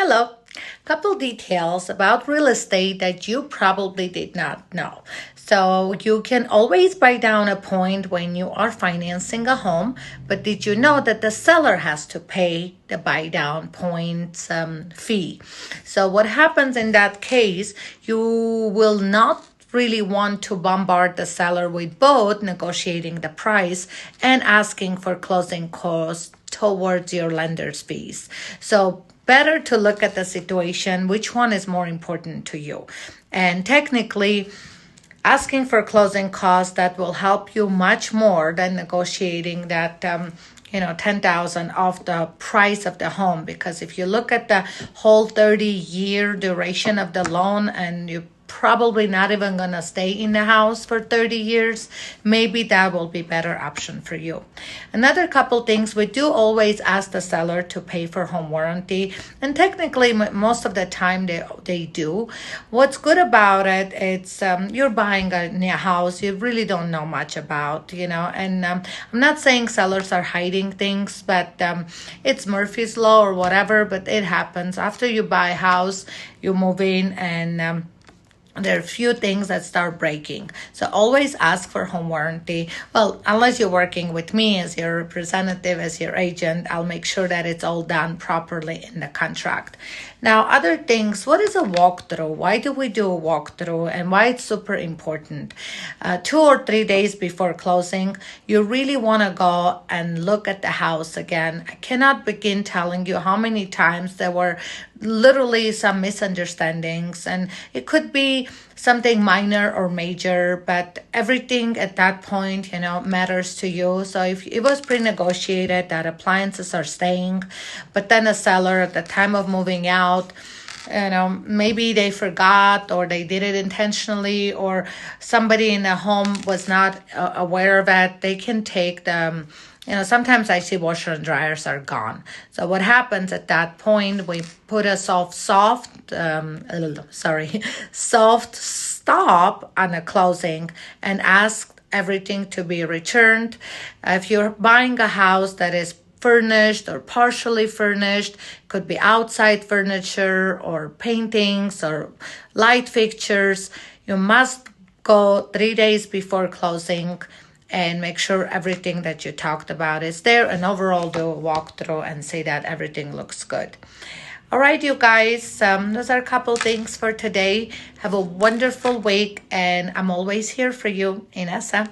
Hello. Couple details about real estate that you probably did not know. So you can always buy down a point when you are financing a home, but did you know that the seller has to pay the buy down points fee? So what happens in that case, you will not really want to bombard the seller with both negotiating the price and asking for closing costs towards your lender's fees. So better to look at the situation, which one is more important to you. And technically, asking for closing costs that will help you much more than negotiating that 10,000 off the price of the home, because if you look at the whole 30-year duration of the loan and you probably not even going to stay in the house for 30 years, maybe that will be better option for you. Another couple things, we do always ask the seller to pay for home warranty, and technically most of the time they do. What's good about it, it's you're buying a new house you really don't know much about, and I'm not saying sellers are hiding things, but it's Murphy's Law or whatever, but it happens. After you buy a house, you move in, and there are a few things that start breaking. So always ask for home warranty. Well, unless you're working with me as your representative, as your agent, I'll make sure that it's all done properly in the contract. Now, other things, what is a walkthrough? Why do we do a walkthrough and why it's super important? 2 or 3 days before closing, you really want to go and look at the house again. I cannot begin telling you how many times there were literally some misunderstandings, and it could be something minor or major, but everything at that point, matters to you. So if it was pre-negotiated that appliances are staying, but then a seller at the time of moving out, maybe they forgot or they did it intentionally, or somebody in the home was not aware of it, they can take the sometimes I see washer and dryers are gone. So what happens at that point, we put a soft stop on the closing and ask everything to be returned. If you're buying a house that is furnished or partially furnished, could be outside furniture or paintings or light fixtures, you must go 3 days before closing and make sure everything that you talked about is there, and overall do a walkthrough and say that everything looks good. All right, you guys, those are a couple things for today. Have a wonderful week, and I'm always here for you, Inessa.